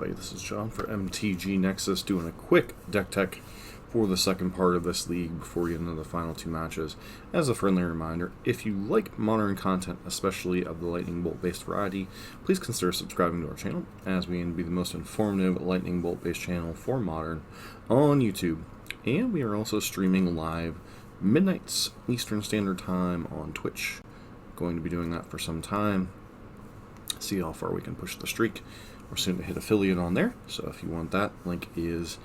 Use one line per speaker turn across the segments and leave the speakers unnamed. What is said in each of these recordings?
everybody, this is John for MTG Nexus doing a quick deck tech for the second part of this league before we get into the final two matches. As a friendly reminder, if you like modern content, especially of the lightning bolt based variety, please consider subscribing to our channel, as we aim to be the most informative lightning bolt based channel for modern on YouTube. And we are also streaming live midnights Eastern Standard Time on Twitch. Going to be doing that for some time. See how far we can push the streak. We're soon to hit affiliate on there, so if you want that, link is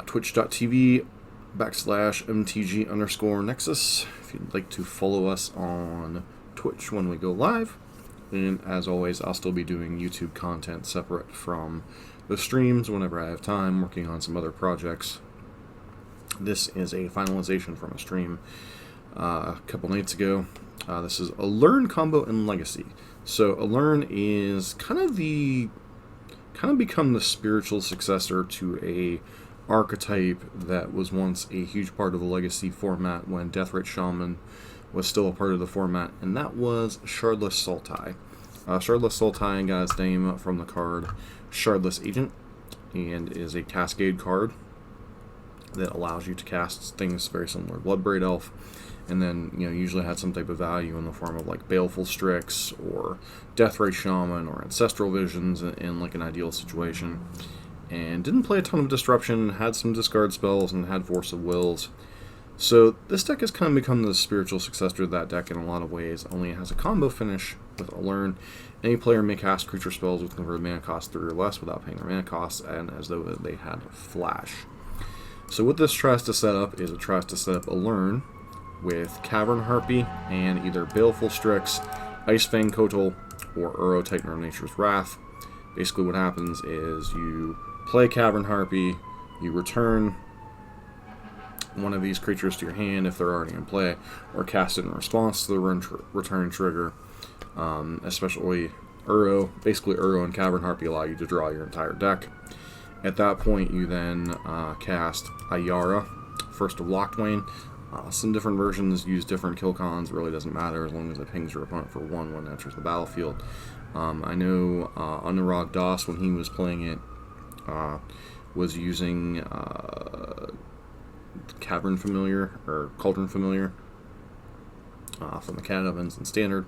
twitch.tv/mtg_nexus if you'd like to follow us on Twitch when we go live. And as always, I'll still be doing YouTube content separate from the streams whenever I have time, working on some other projects. This is a finalization from a stream a couple nights ago. This is Aluren combo in Legacy. So Aluren is kind of become the spiritual successor to a archetype that was once a huge part of the Legacy format when Deathrite Shaman was still a part of the format, and that was Shardless Sultai. Shardless Sultai got its name from the card Shardless Agent, and is a Cascade card that allows you to cast things very similar to Bloodbraid Elf, and then usually had some type of value in the form of like Baleful Strix or Deathrite Shaman or Ancestral Visions in like an ideal situation. And didn't play a ton of disruption, had some discard spells, and had Force of Wills. So this deck has kind of become the spiritual successor to that deck in a lot of ways, only it has a combo finish with Aluren. Any player may cast creature spells with converted mana cost 3 or less without paying their mana costs, and as though they had Flash. So what this tries to set up is it tries to set up Aluren with Cavern Harpy and either Baleful Strix, Icefang Kotal, or Uro Titan of Nature's Wrath. Basically what happens is you play Cavern Harpy, you return one of these creatures to your hand if they're already in play, or cast it in response to the return trigger. Especially Uro. Basically Uro and Cavern Harpy allow you to draw your entire deck. At that point you then cast Ayara, First of Locthwain. Some different versions use different kill cons, really doesn't matter as long as it pings your opponent for 1 when it enters the battlefield. I know Anurag Das, when he was playing it, was using Cavern Familiar, or Cauldron Familiar, from the Cat Ovens and Standard,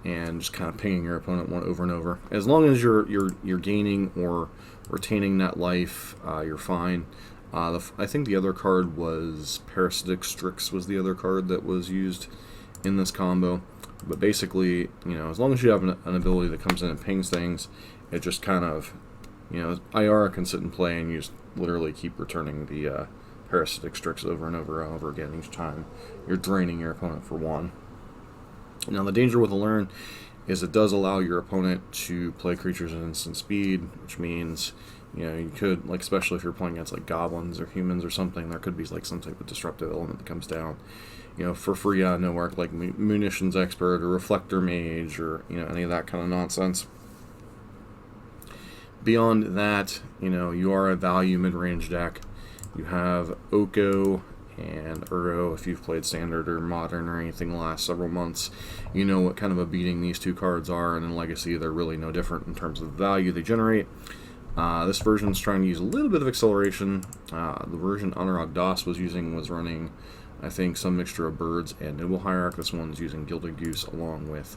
and just kind of pinging your opponent over and over. As long as you're gaining or retaining that life, you're fine. I think the other card was Parasitic Strix was the other card that was used in this combo. But basically, as long as you have an ability that comes in and pings things, it just kind of, Ayara can sit and play, and you just literally keep returning the Parasitic Strix over and over and over again each time you're draining your opponent for 1. Now the danger with Aluren is it does allow your opponent to play creatures at instant speed, which means you could, like, especially if you're playing against like goblins or humans or something, there could be like some type of disruptive element that comes down, for free out of nowhere, like Munitions Expert or Reflector Mage or any of that kind of nonsense. Beyond that, you are a value mid-range deck. You have Oko and Uro. If you've played Standard or Modern or anything the last several months, you know what kind of a beating these two cards are, and in Legacy they're really no different in terms of the value they generate. This version is trying to use a little bit of acceleration. The version Anurag Das was using was running, I think, some mixture of Birds and Noble Hierarch. This one's using Gilded Goose along with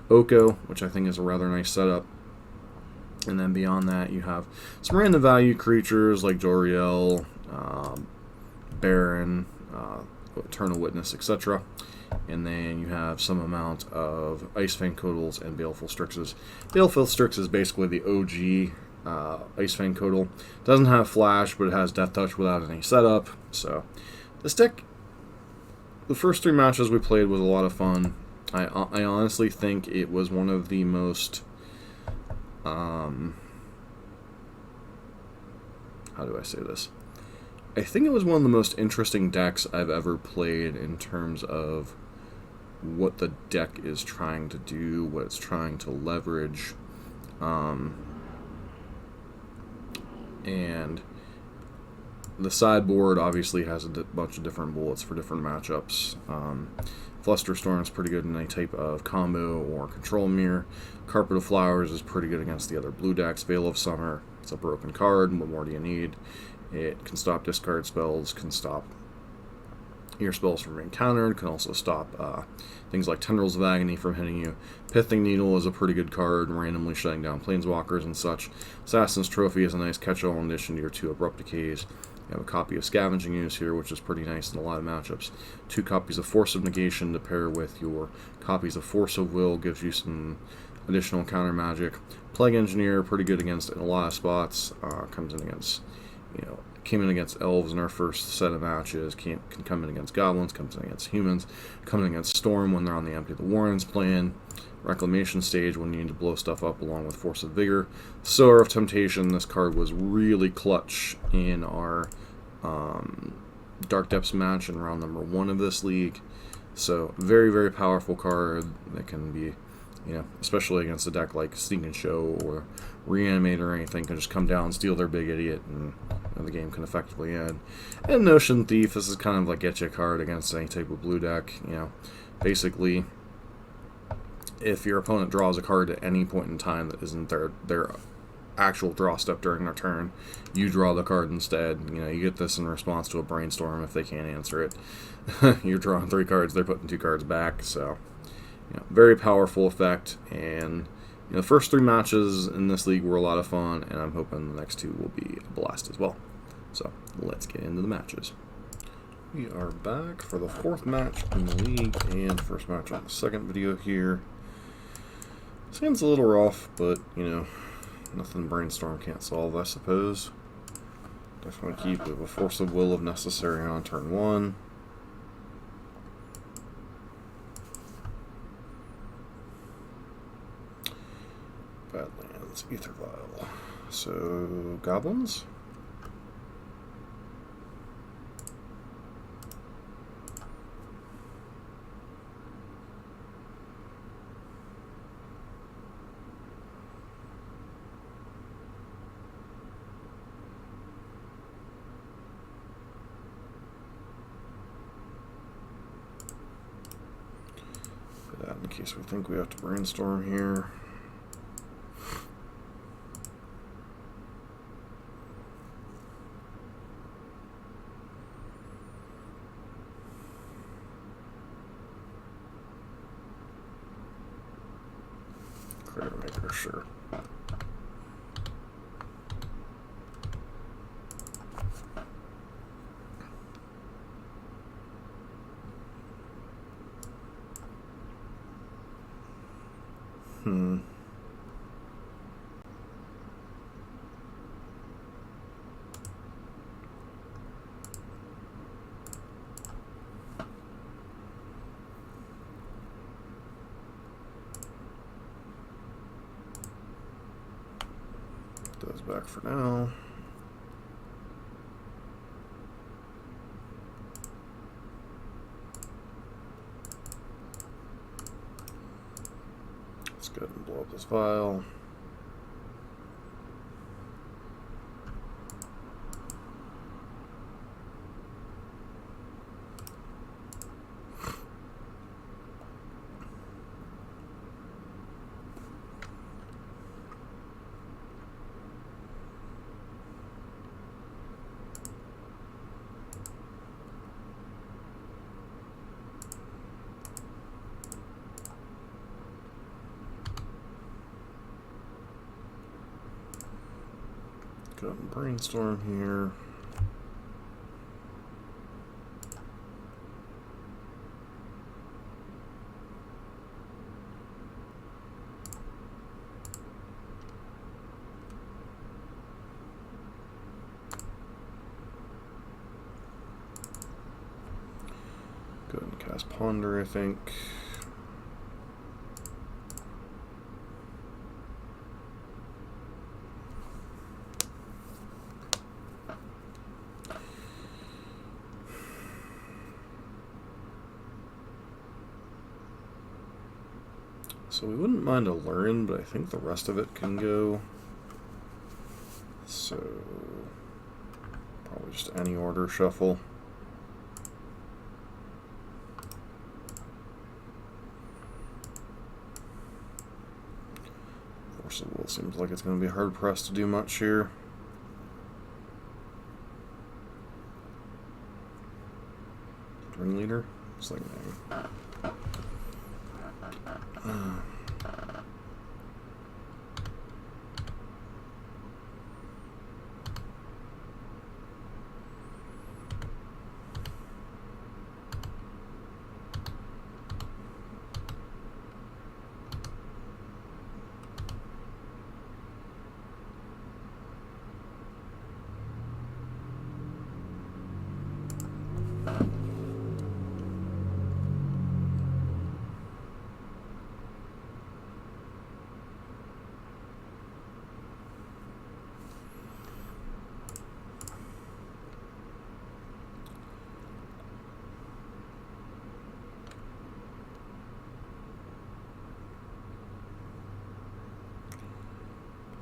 Oko, which I think is a rather nice setup. And then beyond that, you have some random value creatures like Joriel, Baron, Eternal Witness, etc. And then you have some amount of Icefang Kotals and Baleful Strixes. Baleful Strix is basically the OG Icefang Kotal. Doesn't have Flash, but it has Death Touch without any setup. So this deck, the first 3 matches we played was a lot of fun. I honestly think it was one of the most how do I say this? I think it was one of the most interesting decks I've ever played in terms of what the deck is trying to do, what it's trying to leverage. And The sideboard obviously has a bunch of different bullets for different matchups. Flusterstorm is pretty good in any type of combo or control mirror. Carpet of Flowers is pretty good against the other blue decks. Veil of Summer, it's a broken card. What more do you need? It can stop discard spells, can stop your spells from being countered, can also stop things like Tendrils of Agony from hitting you. Pithing Needle is a pretty good card, randomly shutting down planeswalkers and such. Assassin's Trophy is a nice catch-all in addition to your 2 Abrupt Decays. You have a copy of Scavenging Ooze here, which is pretty nice in a lot of matchups. 2 copies of Force of Negation to pair with your copies of Force of Will gives you some additional counter magic. Plague Engineer, pretty good against in a lot of spots. Comes in against, came in against elves in our first set of matches. Can come in against goblins, comes in against humans, coming against Storm when they're on the Empty the Warrens plan. Reclamation Stage when you need to blow stuff up, along with Force of Vigor. Sower of Temptation, this card was really clutch in our Dark Depths match in round number 1 of this league. So very, very powerful card that can be, especially against a deck like Sneak and Show or Reanimate or anything, can just come down, steal their big idiot, and the game can effectively end. And Notion Thief, this is kind of like get you a card against any type of blue deck. Basically, if your opponent draws a card at any point in time that isn't their actual draw step during their turn, you draw the card instead. You get this in response to a brainstorm if they can't answer it. You're drawing 3 cards, they're putting 2 cards back, so very powerful effect. And the first 3 matches in this league were a lot of fun, and I'm hoping the next 2 will be a blast as well. So let's get into the matches. We are back for the 4th match in the league and first match on the second video here. Seems a little rough, but nothing Brainstorm can't solve, I suppose. Definitely keep with a Force of Will if necessary on turn 1. Badlands, Ether Vial. So, goblins? In case we think we have to brainstorm here. Critter Maker, sure. Those back for now. Let's go ahead and blow up this vial. Go ahead and brainstorm here. Go ahead and cast Ponder, I think. So we wouldn't mind Aluren, but I think the rest of it can go. So probably just any order shuffle. Forcible seems like it's going to be hard pressed to do much here. Ringleader? It's like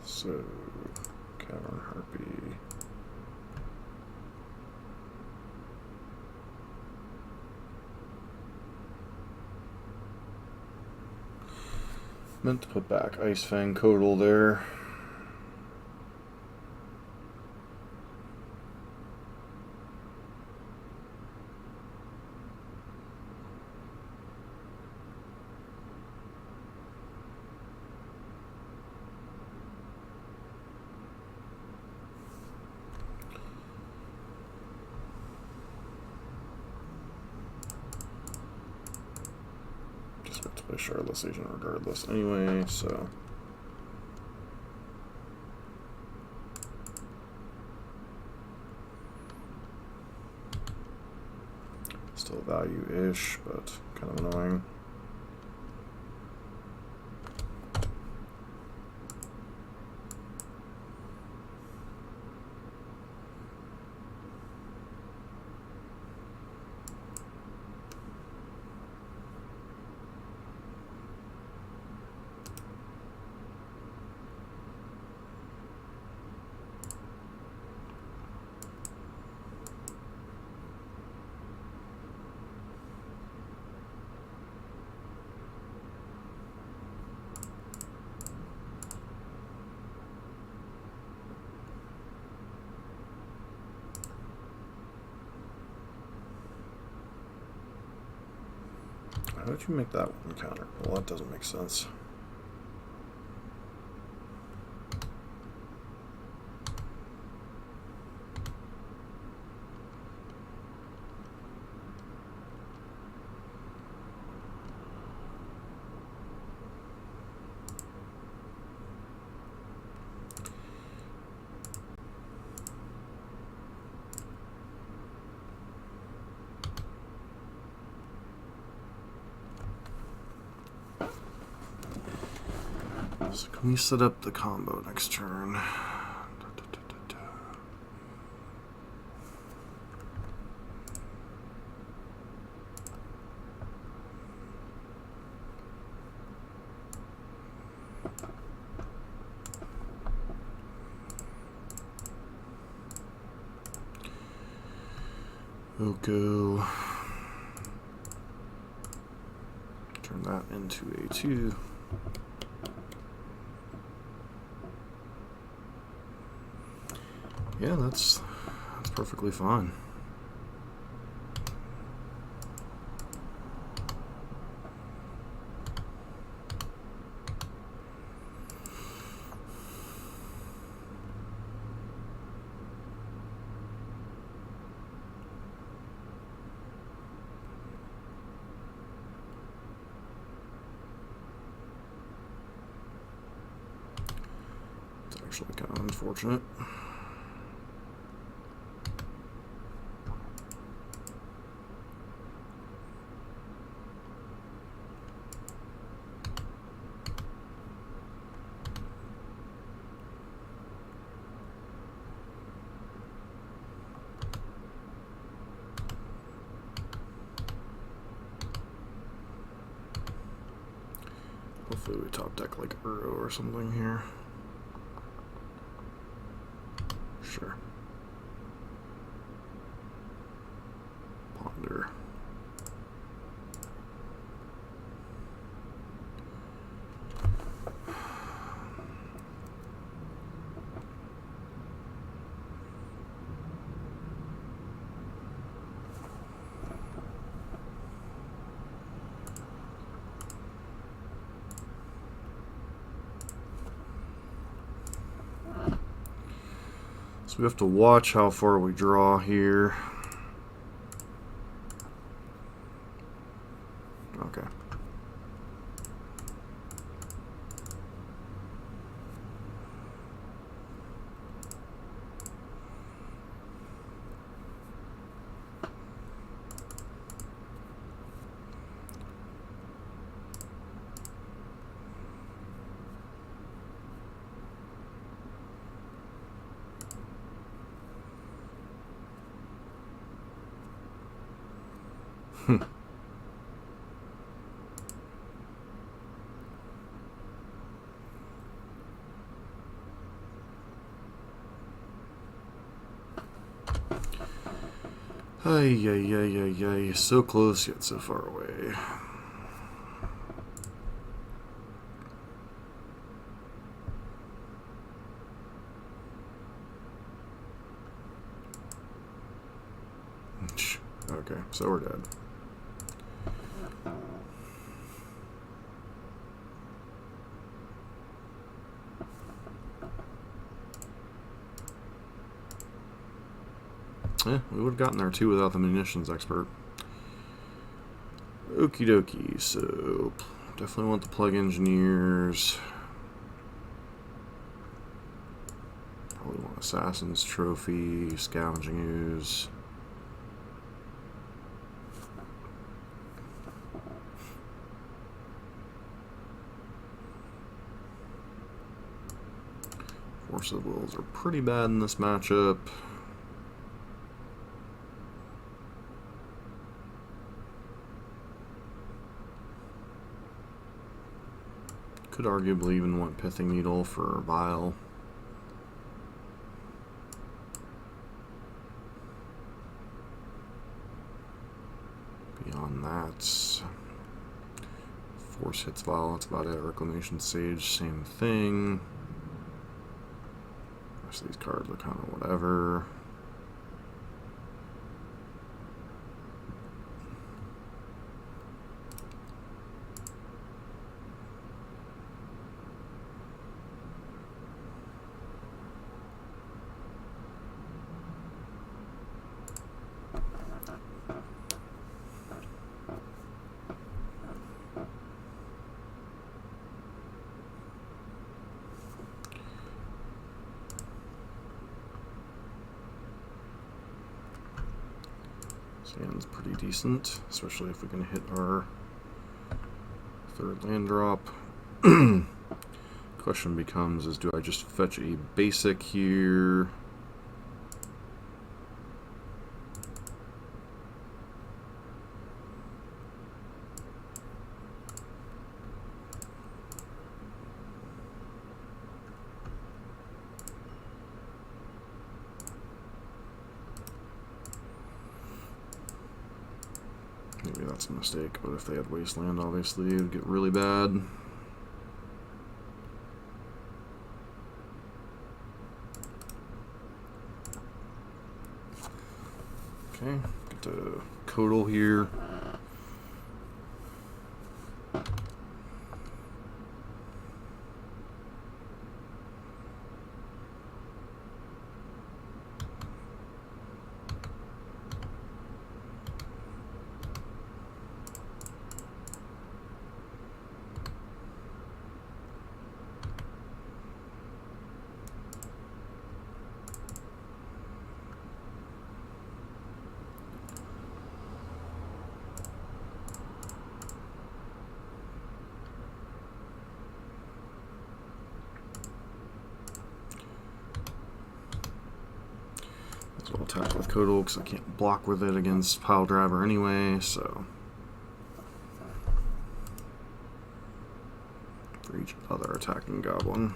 so, Cavern Harpy. Meant to put back Ice Fang Codal there. Play Shardless Agent regardless anyway, so still value-ish, but kind of annoying. How did you make that one counter? Well, that doesn't make sense. So can we set up the combo next turn? We'll go turn that into a 2. Yeah, that's perfectly fine. It's actually kind of unfortunate. Hopefully we top deck like Uro or something here. Sure. So we have to watch how far we draw here. Okay. Ay, ay, ay, ay, ay. So close yet so far away. Okay, so we're dead. Yeah, we would have gotten there too without the munitions expert. Okie dokie, so definitely want the plug engineers. Probably want Assassin's Trophy, Scavenging Ooze. Force of Wills are pretty bad in this matchup. Could arguably even want Pithing Needle for Vile. Beyond that, Force hits Vile, that's about it. Reclamation Sage, same thing. The rest of these cards are kind of whatever. Sand's pretty decent, especially if we can hit our third land drop. Question becomes is, do I just fetch a basic here? Maybe that's a mistake, but if they had Wasteland, obviously it would get really bad. Okay, get to Codal here. I'll attack with Codal because I can't block with it against Pile Driver anyway, so. For each other attacking goblin.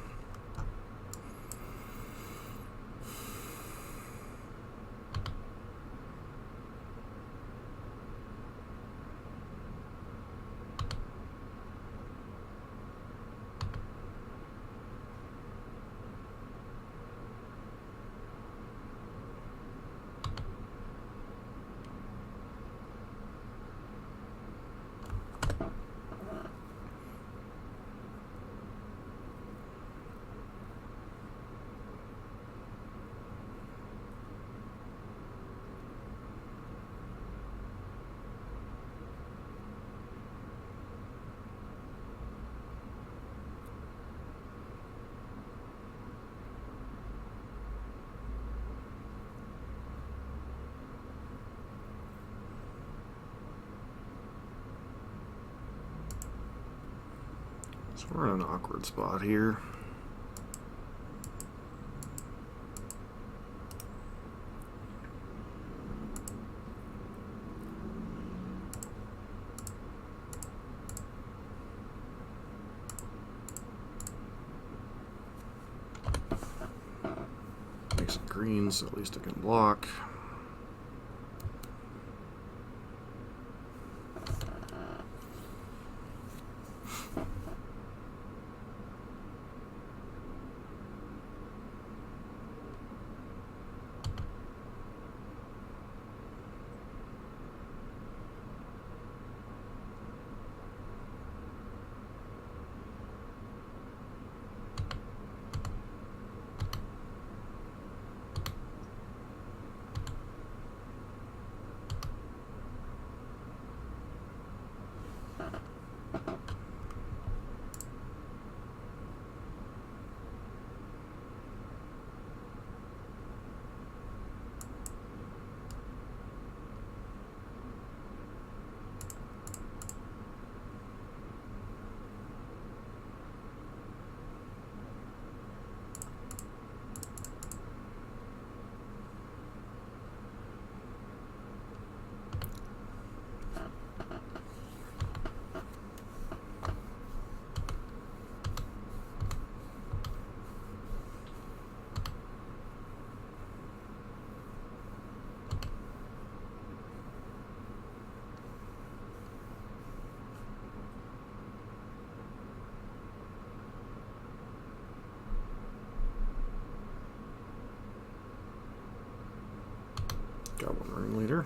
So we're in an awkward spot here. Make some greens, so at least I can block. Got one ringleader.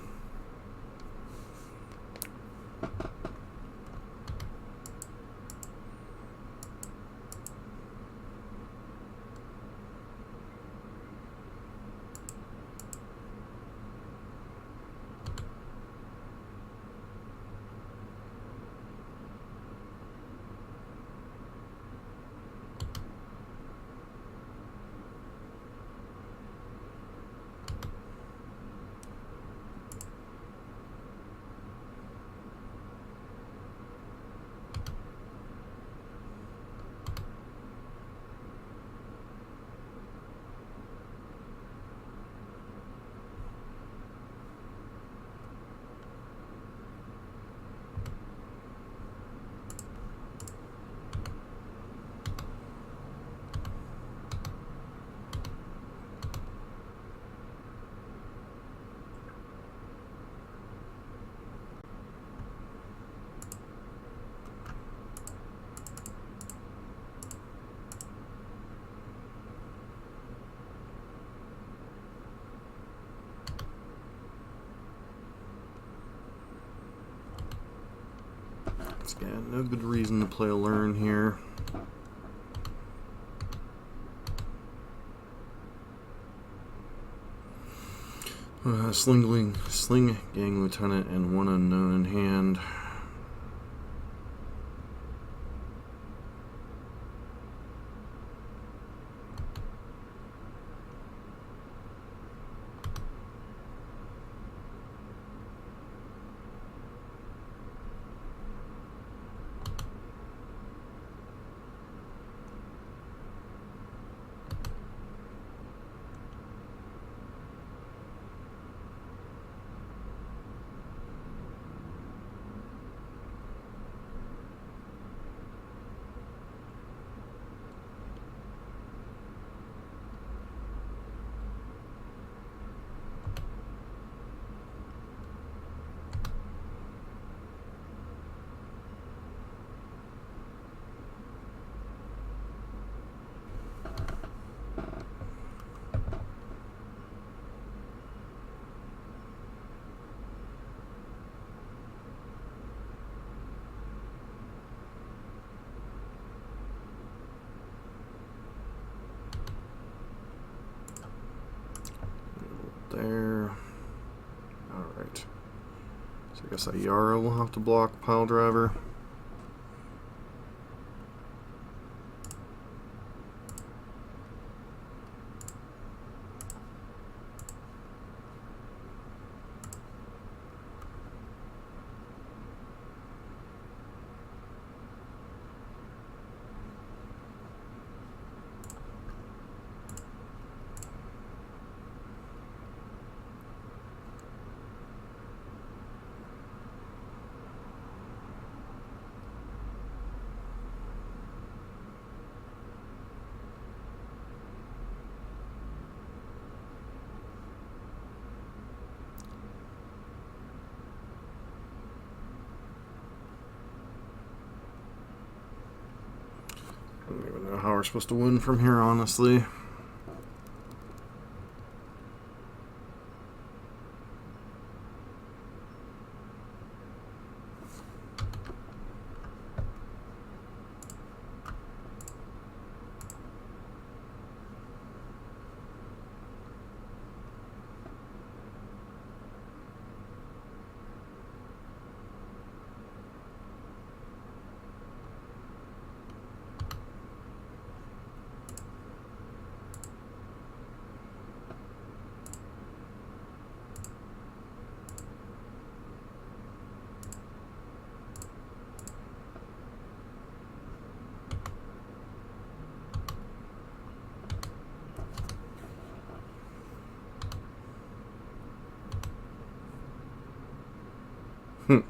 Again, no good reason to play Aluren here. Sling Gang Lieutenant and one unknown in hand. There. Alright. So I guess Ayara will have to block Pile Driver. don't know how we're supposed to win from here, honestly. Hmm.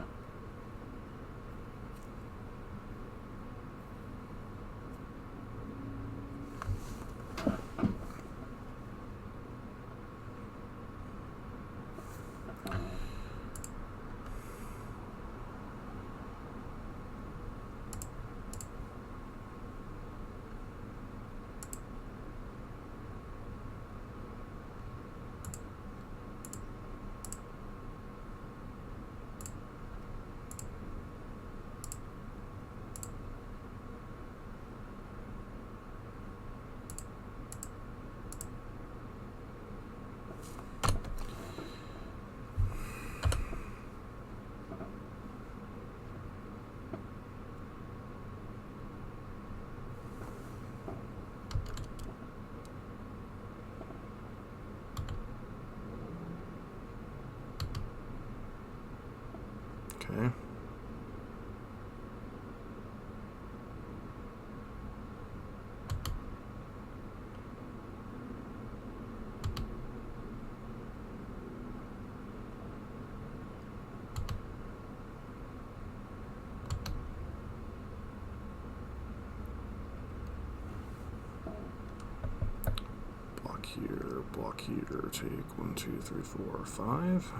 Okay. Block here, take 1, 2, 3, 4, 5.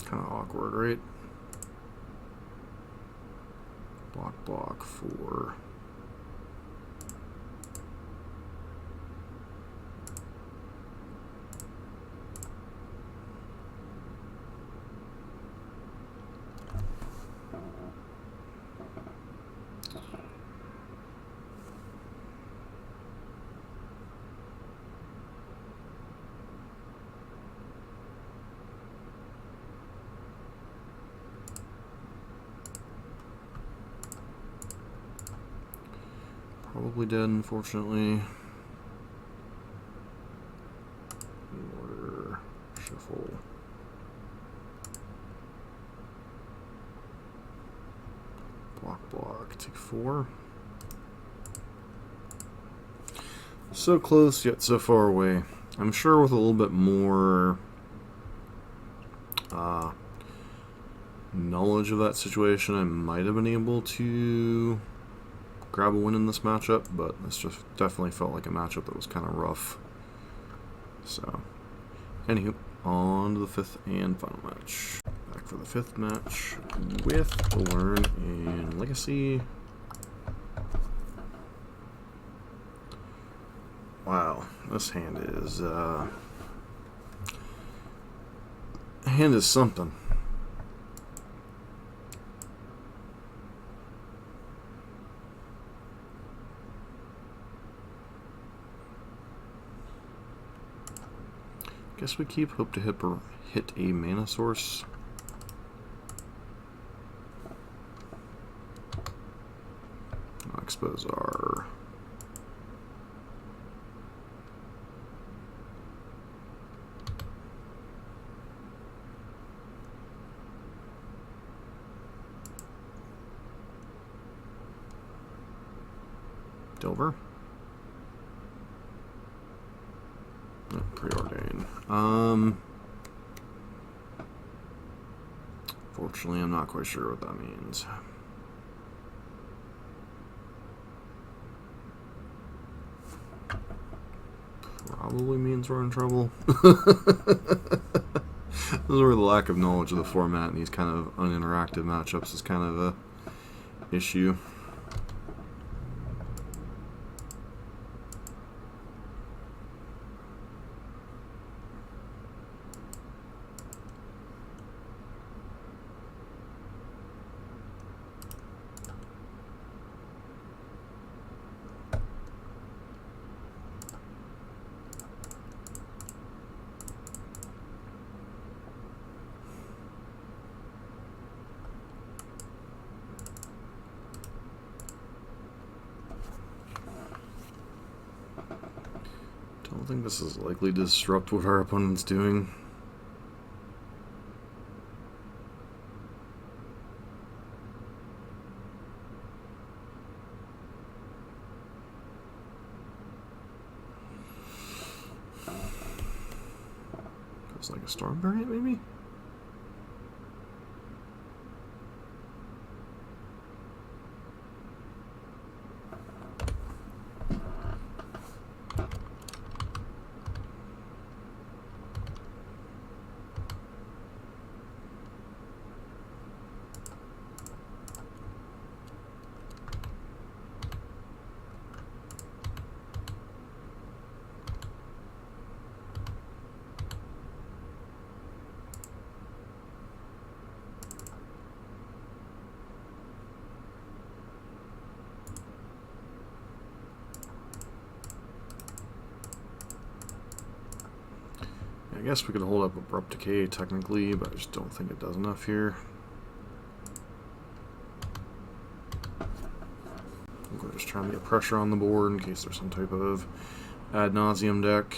Kind of awkward, right? Block 4. Probably dead, unfortunately. Order, shuffle. Block, take 4. So close, yet so far away. I'm sure with a little bit more knowledge of that situation, I might have been able to grab a win in this matchup, but this just definitely felt like a matchup that was kind of rough. So, anywho, on to the 5th and final match. Back for the 5th match with Aluren and Legacy. Wow, this hand is something. Guess we keep hope to hit a mana source. I'll expose our over. Oh, preordain. Fortunately, I'm not quite sure what that means. Probably means we're in trouble. This is where the lack of knowledge of the format and these kind of uninteractive matchups is kind of a issue. I think this is likely to disrupt what our opponent's doing. It's like a storm variant, maybe? I guess we could hold up Abrupt Decay technically, but I just don't think it does enough here. We're just trying to get pressure on the board in case there's some type of ad nauseum deck.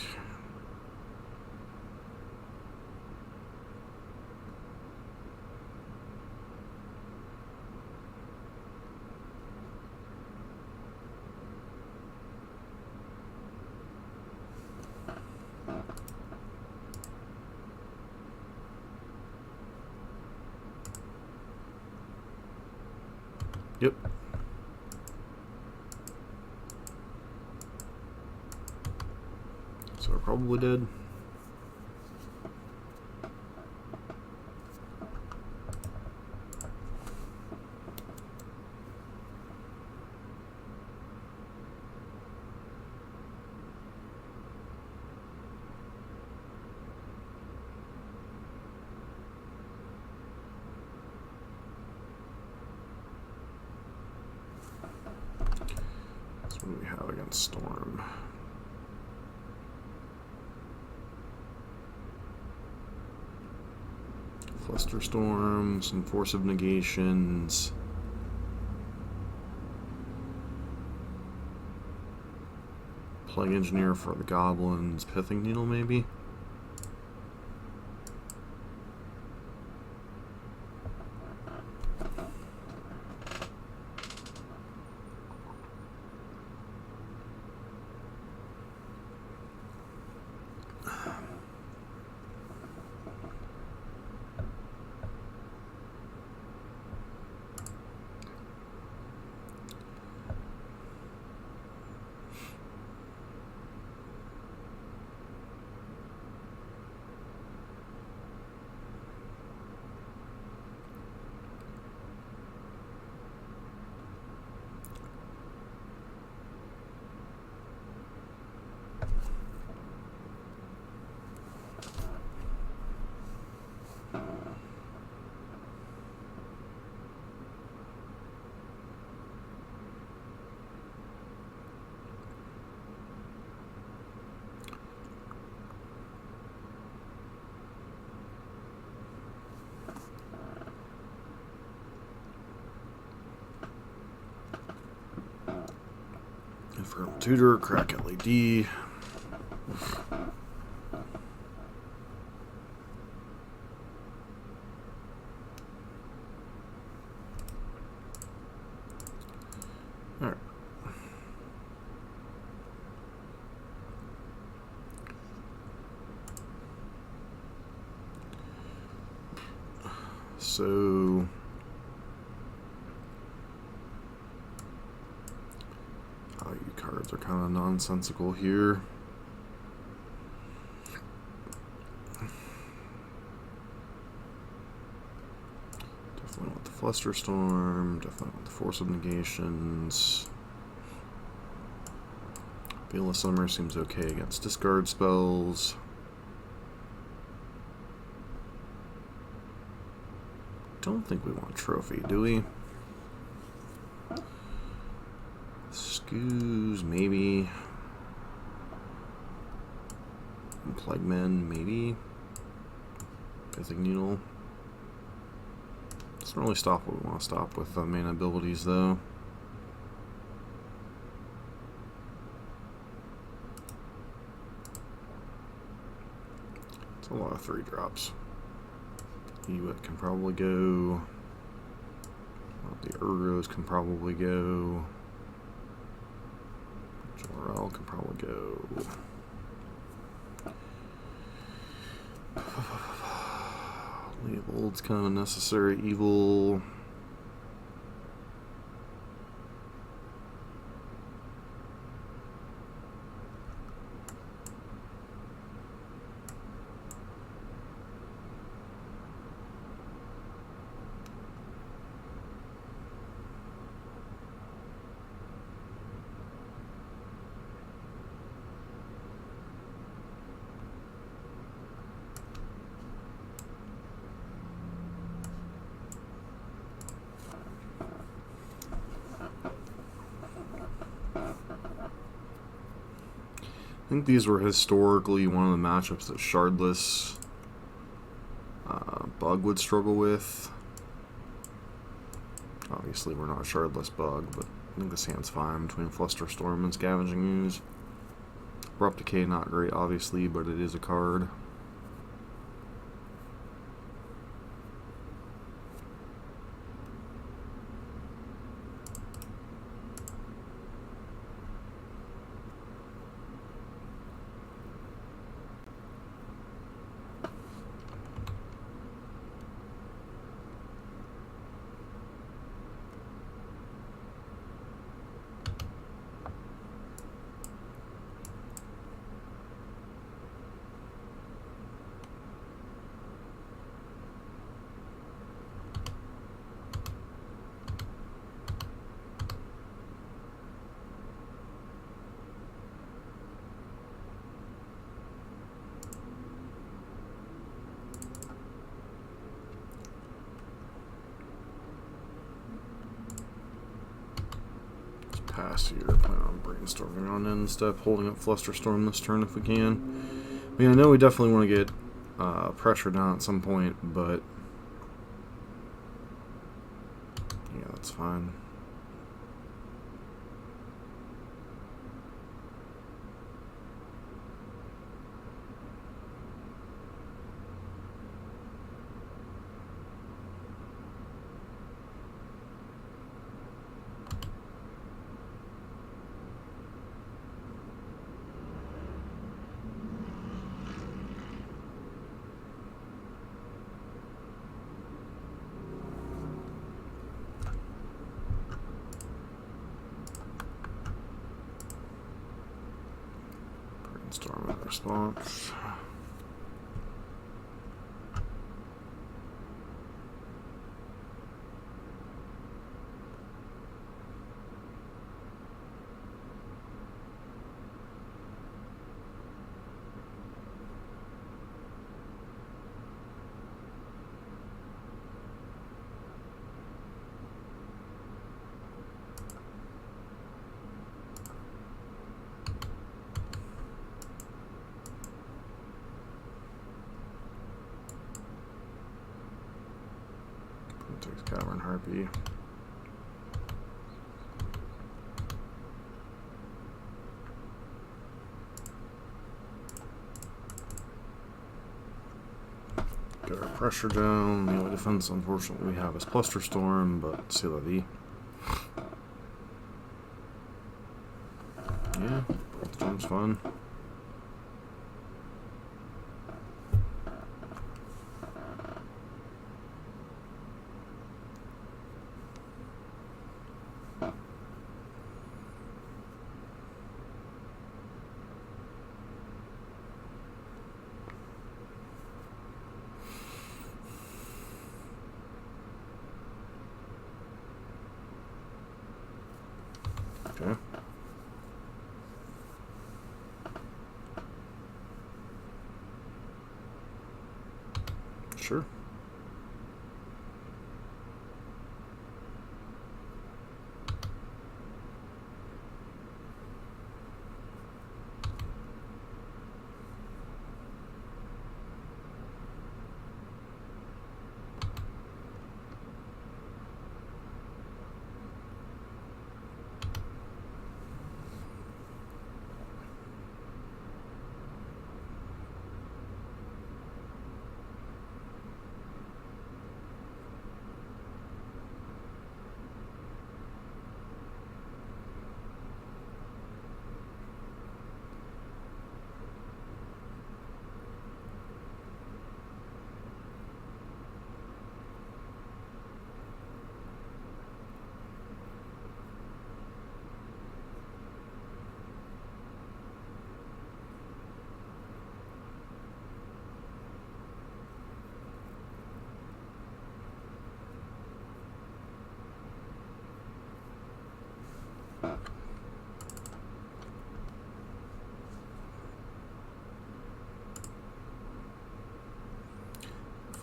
Yep. So we're probably dead. What do we have against Storm? Flusterstorm, some Force of Negations. Plague Engineer for the Goblins. Pithing Needle, maybe? Infernal Tutor, Crack LED. Alright. So value cards are kind of nonsensical here. Definitely want the Flusterstorm, definitely want the Force of Negations. Veil of Summer seems okay against discard spells. Don't think we want Trophy, do we? Scoos, maybe. Plaguemen, maybe. Pithing Needle. Doesn't really stop what we want to stop with the main abilities, though. It's a lot of 3-drops. Ewit can probably go. The Urgos can probably go. Jor-El can probably go. Labeled kind of a necessary evil. I think these were historically one of the matchups that Shardless Bug would struggle with. Obviously, we're not Shardless Bug, but I think this hand's fine between Flusterstorm and Scavenging Ooze. Abrupt Decay, not great, obviously, but it is a card. Pass here, plan on brainstorming on end instead of holding up Flusterstorm this turn if we can. I mean, I know we definitely want to get pressure down at some point, but yeah, that's fine. Brainstorm in response. Takes Cavern Harpy. Get our pressure down. The only defense, unfortunately, we have is Flusterstorm, but c'est la vie. Yeah, Storm's fun. Sure.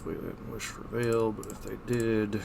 Hopefully they didn't wish for Veil, but if they did...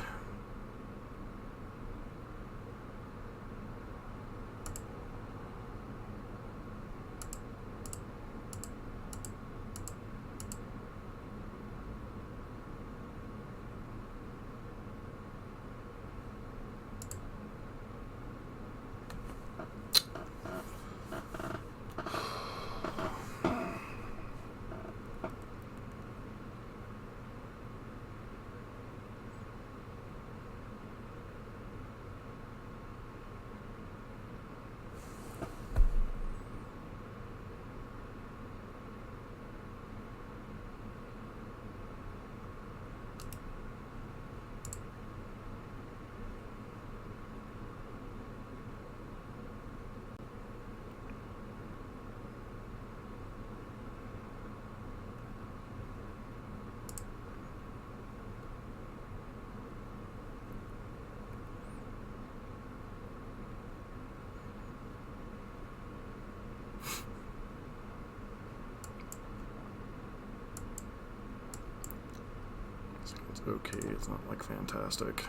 It's okay, it's not like fantastic.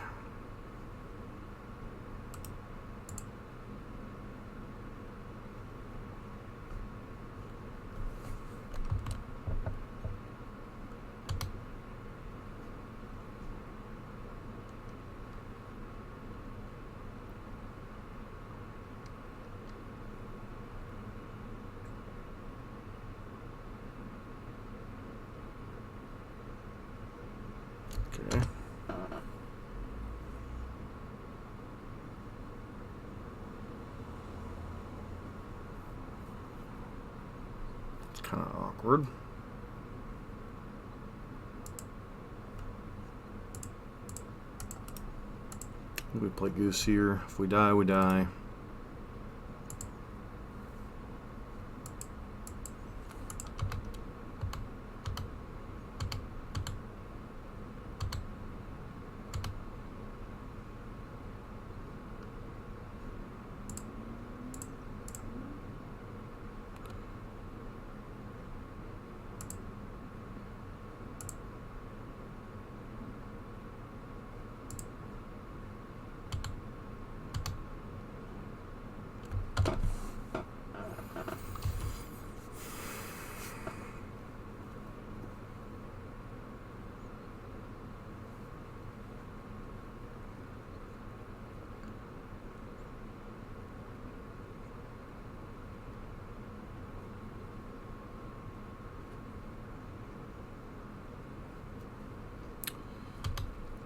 Okay. It's kind of awkward. We play goose here. If we die, we die.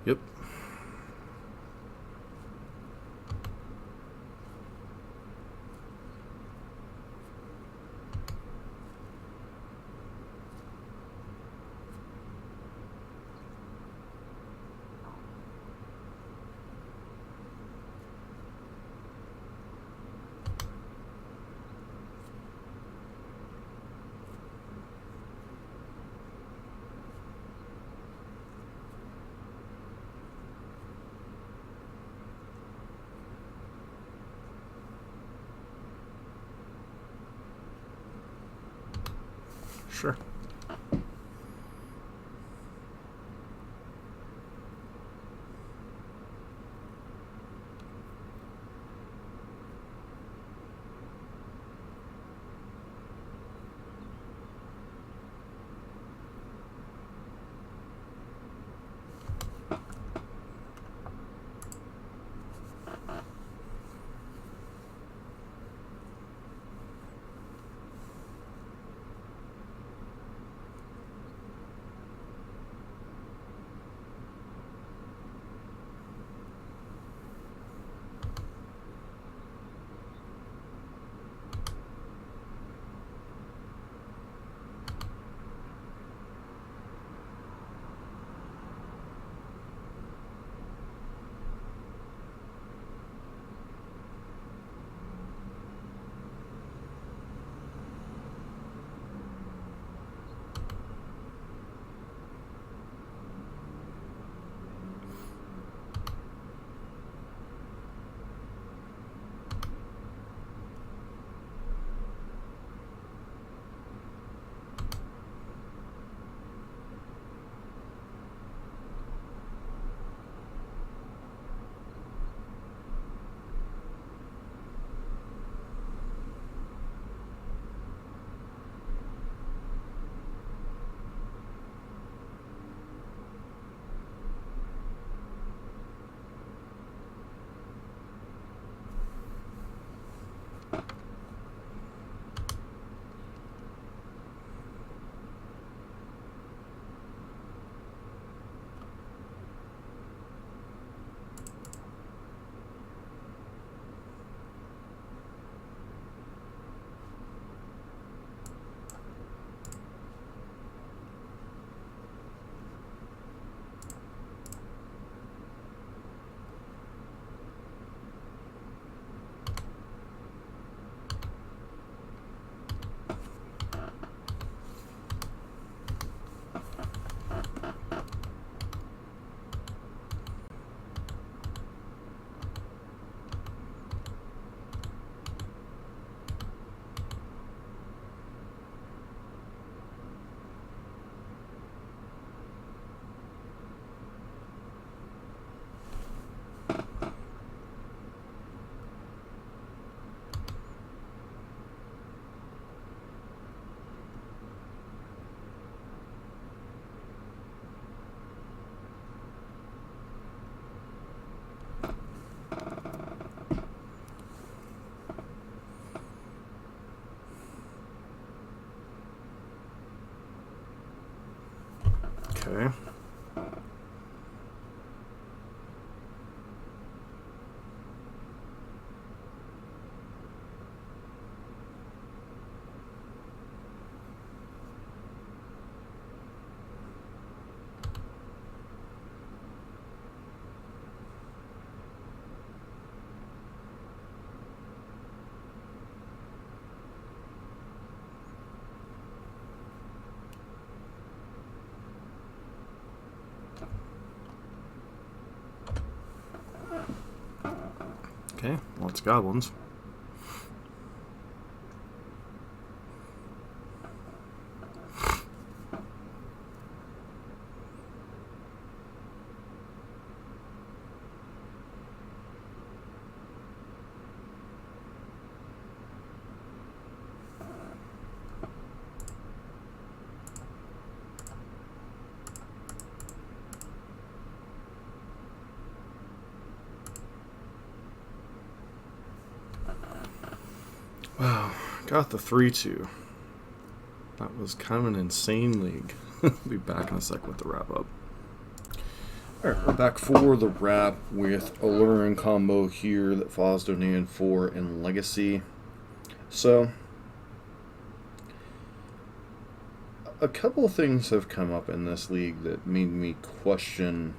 Yep. Sure. Okay, well, it's goblins. Wow, got the 3-2. That was kind of an insane league. I'll be back in a sec with the wrap up. Alright, we're back for the wrap with Aluren combo here that Foz donated for in Legacy. So, a couple of things have come up in this league that made me question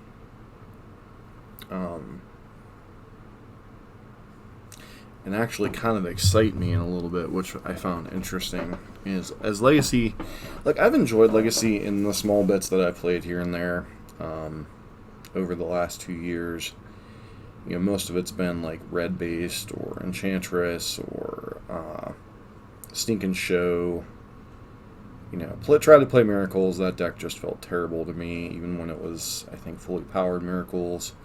and actually kind of excite me in a little bit, which I found interesting, is as Legacy, like, I've enjoyed Legacy in the small bits that I've played here and there over the last 2 years. You know, most of it's been like red based or Enchantress or Sneak and Show. You know, tried to play Miracles. That deck just felt terrible to me, even when it was, I think, fully powered Miracles.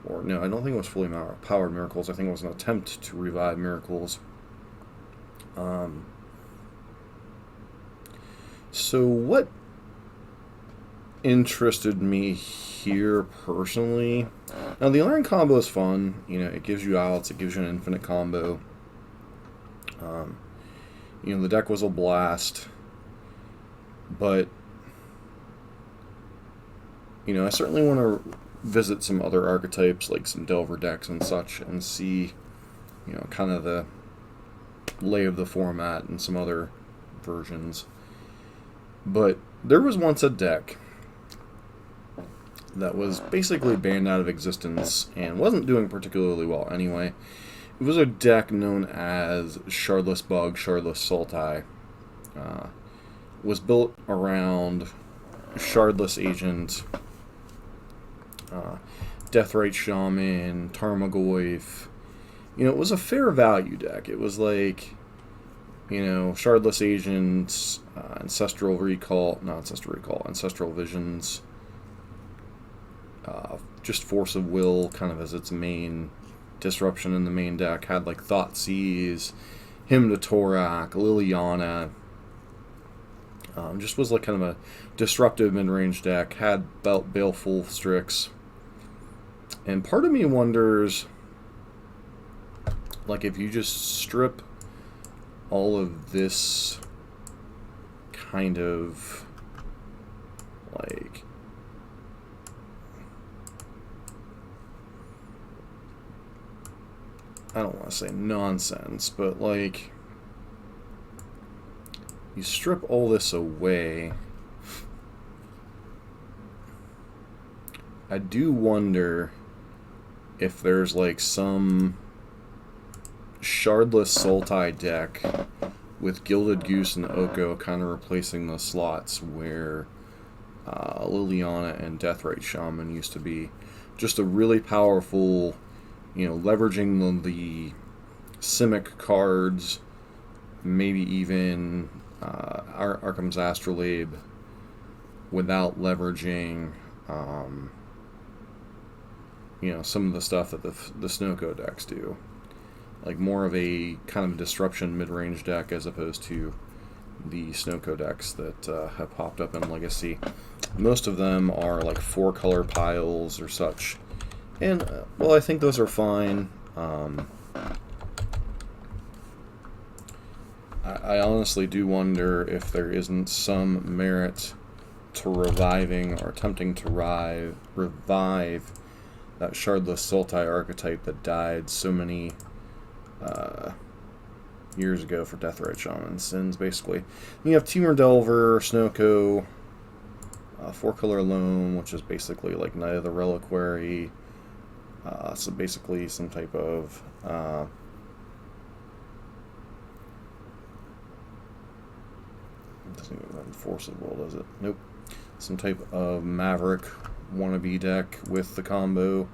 Or, no, I don't think it was fully powered Miracles. I think it was an attempt to revive Miracles. So what interested me here personally... Now, the Aluren combo is fun. You know, it gives you outs. It gives you an infinite combo. You know, the deck was a blast. But, you know, I certainly want to visit some other archetypes, like some Delver decks and such, and see, you know, kind of the lay of the format and some other versions. But there was once a deck that was basically banned out of existence and wasn't doing particularly well anyway. It was a deck known as Shardless Bug, Shardless Sultai. Was built around Shardless Agent, Deathrite Shaman, Tarmogoyf. You know, it was a fair value deck. It was like, you know, Shardless Agents, Ancestral Visions, just Force of Will kind of as its main disruption in the main deck. Had like Thoughtseize, Hymn to Torak, Liliana. Just was like kind of a disruptive mid-range deck. Had Baleful Strix. And part of me wonders, like, if you just strip all of this kind of, like, I don't want to say nonsense, but, like, you strip all this away, I do wonder if there's like some Shardless Sultai deck with Gilded Goose and Oko kind of replacing the slots where Liliana and Deathrite Shaman used to be. Just a really powerful, you know, leveraging the Simic cards, maybe even Arkham's Astrolabe without leveraging you know, some of the stuff that the Snowco decks do. Like more of a kind of disruption mid-range deck as opposed to the Snowco decks that have popped up in Legacy. Most of them are like 4-color piles or such. And, well, I think those are fine. I honestly do wonder if there isn't some merit to reviving or attempting to revive that Shardless Sultai archetype that died so many years ago for Deathrite Shaman Sins, basically. And you have Temur Delver, Snowco, 4-color Loam, which is basically like Knight of the Reliquary. So basically some type of doesn't even enforceable, does it? Nope. Some type of Maverick wannabe deck with the combo,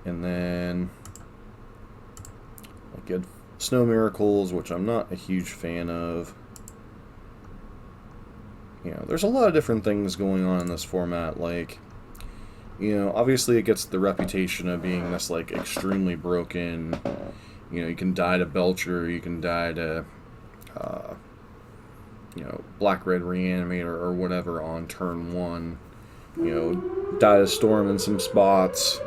and then like you had Snow Miracles, which I'm not a huge fan of. You know, there's a lot of different things going on in this format. Like, you know, obviously it gets the reputation of being this like extremely broken. You know, you can die to Belcher, you can die to you know, Black-Red Reanimator or whatever on turn 1. You know, die to Storm in some spots.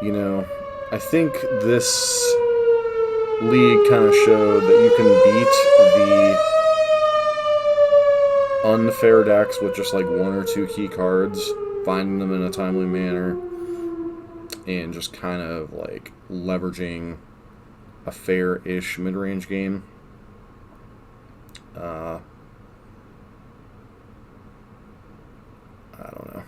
You know, I think this league kind of showed that you can beat the unfair decks with just like 1 or 2 key cards, finding them in a timely manner, and just kind of like leveraging a fair-ish mid-range game. I don't know.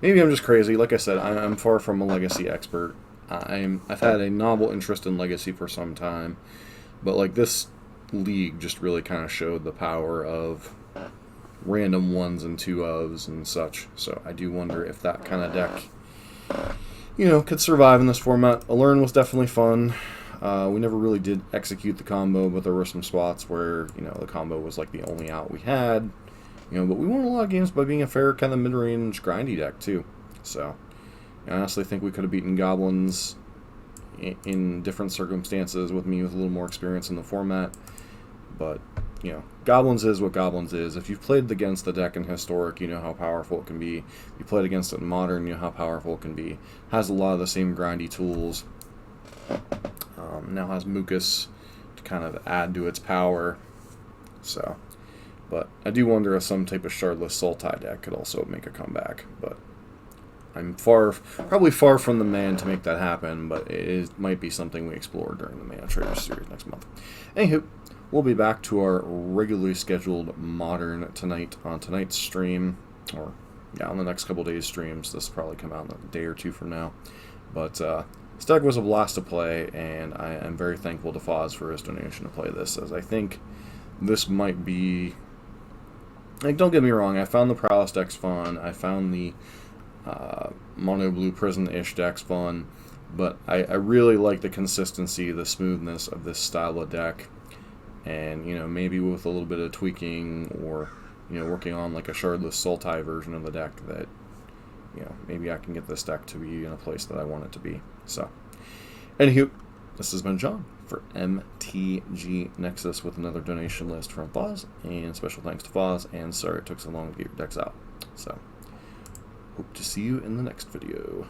Maybe I'm just crazy. Like I said, I'm far from a Legacy expert. I've had a novel interest in Legacy for some time, but like this league just really kind of showed the power of random 1s and 2 ofs and such. So I do wonder if that kind of deck, you know, could survive in this format. Aluren was definitely fun. We never really did execute the combo, but there were some spots where, you know, the combo was like the only out we had. You know, but we won a lot of games by being a fair kind of mid-range grindy deck too. So I honestly think we could have beaten goblins in different circumstances with me with a little more experience in the format. But, you know, goblins is what goblins is. If you've played against the deck in Historic, you know how powerful it can be. If you played against it in Modern, you know how powerful it can be. It has a lot of the same grindy tools. Now has Mucus to kind of add to its power. So, but I do wonder if some type of Shardless Sultai deck could also make a comeback. But I'm probably far from the man to make that happen, but it might be something we explore during the Mana Traders series next month. Anywho, we'll be back to our regularly scheduled Modern tonight on tonight's stream, or yeah, on the next couple days' streams. This will probably come out in a day or 2 from now. But this deck was a blast to play, and I am very thankful to Foz for his donation to play this, as I think this might be... Like, don't get me wrong, I found the Prowess decks fun, I found the Mono Blue Prison-ish decks fun, but I really like the consistency, the smoothness of this style of deck, and, you know, maybe with a little bit of tweaking, or, you know, working on like a Shardless Sultai version of the deck that, you know, maybe I can get this deck to be in a place that I want it to be. So, anywho, this has been John for MTG Nexus with another donation list from Foz, and special thanks to Foz, and sorry it took so long to get your decks out. So, hope to see you in the next video.